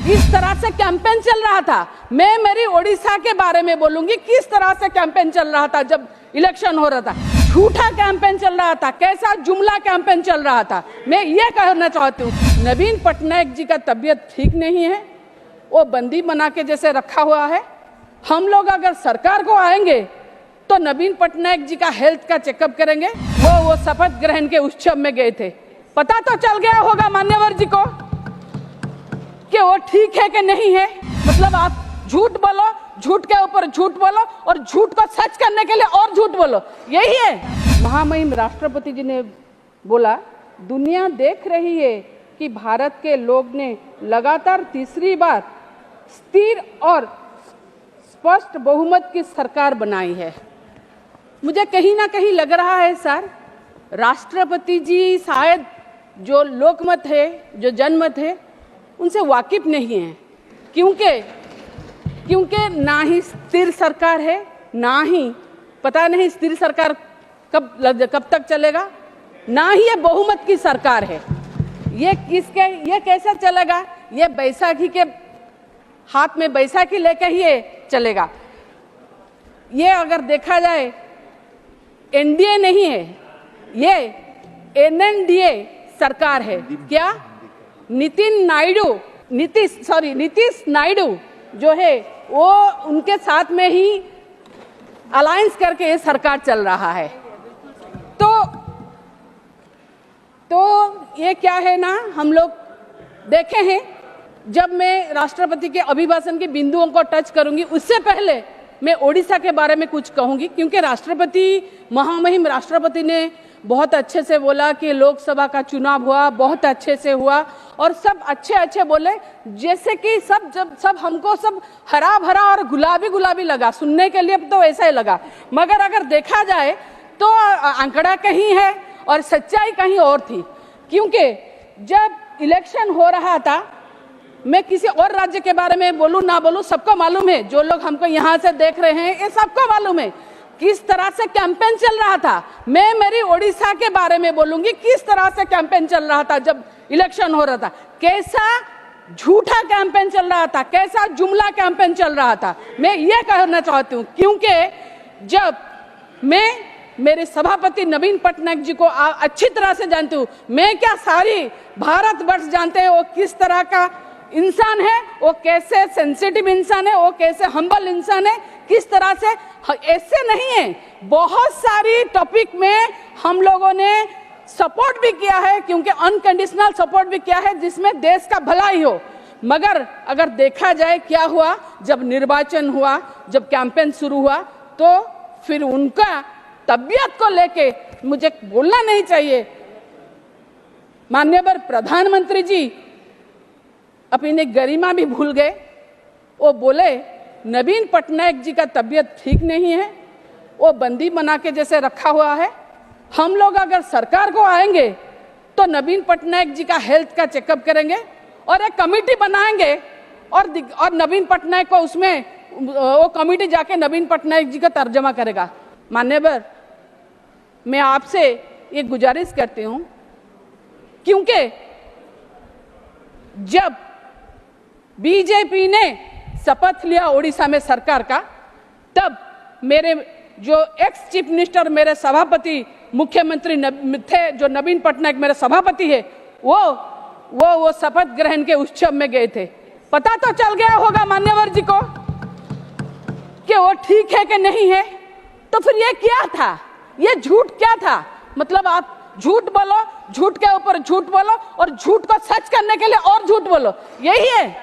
किस तरह से कैंपेन चल रहा था। मैं मेरी ओडिशा के बारे में बोलूंगी, किस तरह से कैंपेन चल रहा था जब इलेक्शन हो रहा था। झूठा कैंपेन चल रहा था, कैसा जुमला कैंपेन चल रहा था। मैं ये कहना चाहती हूँ, नवीन पटनायक जी का तबीयत ठीक नहीं है, वो बंदी बना के जैसे रखा हुआ है। हम लोग अगर सरकार को आएंगे तो नवीन पटनायक जी का हेल्थ का चेकअप करेंगे। वो शपथ ग्रहण के उत्सव में गए थे, पता तो चल गया होगा मान्यवर जी को कि वो ठीक है कि नहीं है। मतलब आप झूठ बोलो, झूठ के ऊपर झूठ बोलो और झूठ को सच करने के लिए और झूठ बोलो, यही है। महामहिम राष्ट्रपति जी ने बोला, दुनिया देख रही है कि भारत के लोग ने लगातार तीसरी बार स्थिर और स्पष्ट बहुमत की सरकार बनाई है। मुझे कहीं ना कहीं लग रहा है सर, राष्ट्रपति जी शायद जो लोकमत है, जो जनमत है, उनसे वाकिफ नहीं है। क्योंकि ना ही स्थिर सरकार है, ना ही पता नहीं स्थिर सरकार कब तक चलेगा, ना ही ये बहुमत की सरकार है। ये कैसे चलेगा? ये बैसाखी के हाथ में बैसाखी लेके ही ये चलेगा। ये अगर देखा जाए एनडीए नहीं है, ये एनएनडीए सरकार है। क्या नीतीश नायडू जो है वो उनके साथ में ही अलायंस करके ये सरकार चल रहा है। तो ये क्या है ना, हम लोग देखे हैं। जब मैं राष्ट्रपति के अभिभाषण के बिंदुओं को टच करूंगी, उससे पहले मैं ओडिशा के बारे में कुछ कहूंगी, क्योंकि महामहिम राष्ट्रपति ने बहुत अच्छे से बोला कि लोकसभा का चुनाव हुआ, बहुत अच्छे से हुआ और सब अच्छे बोले, जैसे कि सब हमको सब हरा भरा और गुलाबी लगा। सुनने के लिए तो ऐसा ही लगा, मगर अगर देखा जाए तो आंकड़ा कहीं है और सच्चाई कहीं और थी। क्योंकि जब इलेक्शन हो रहा था, मैं किसी और राज्य के बारे में बोलूं ना बोलूं, सबको मालूम है, जो लोग हमको यहाँ से देख रहे हैं ये सबको मालूम है किस तरह से कैंपेन चल रहा था। मैं मेरी ओडिशा के बारे में बोलूंगी, किस तरह से कैंपेन चल रहा था जब इलेक्शन हो रहा था। कैसा झूठा कैंपेन चल रहा था, कैसा जुमला कैंपेन चल रहा था। मैं ये कहना चाहती हूँ, क्योंकि जब मैं मेरे सभापति नवीन पटनायक जी को अच्छी तरह से जानती हूँ, मैं क्या सारी भारतवर्ष जानते हैं वो किस तरह का इंसान है, वो कैसे सेंसिटिव इंसान है, वो कैसे हम्बल इंसान है, किस तरह से। ऐसे नहीं है, बहुत सारी टॉपिक में हम लोगों ने सपोर्ट भी किया है, क्योंकि अनकंडीशनल सपोर्ट भी किया है जिसमें देश का भलाई हो। मगर अगर देखा जाए क्या हुआ, जब निर्वाचन हुआ, जब कैंपेन शुरू हुआ, तो फिर उनका तबियत को लेके मुझे बोलना नहीं चाहिए। माननीय प्रधानमंत्री जी अपनी गरिमा भी भूल गए। वो बोले नवीन पटनायक जी का तबीयत ठीक नहीं है, वो बंदी बना के जैसे रखा हुआ है। हम लोग अगर सरकार को आएंगे तो नवीन पटनायक जी का हेल्थ का चेकअप करेंगे और एक कमेटी बनाएंगे और नवीन पटनायक को उसमें वो कमेटी जाके नवीन पटनायक जी का तर्जमा करेगा। मान्यवर, मैं आपसे ये गुजारिश करती हूँ, क्योंकि जब बीजेपी ने शपथ लिया ओडिशा में सरकार का, तब मेरे जो एक्स चीफ मिनिस्टर, मेरे सभापति मुख्यमंत्री थे, जो नवीन पटनायक मेरे सभापति है, वो शपथ ग्रहण के उत्सव में गए थे। पता तो चल गया होगा मान्यवर जी को कि वो ठीक है कि नहीं है। तो फिर ये क्या था, ये झूठ क्या था। मतलब आप झूठ बोलो, झूठ के ऊपर झूठ बोलो और झूठ को सच करने के लिए और झूठ बोलो, यही है।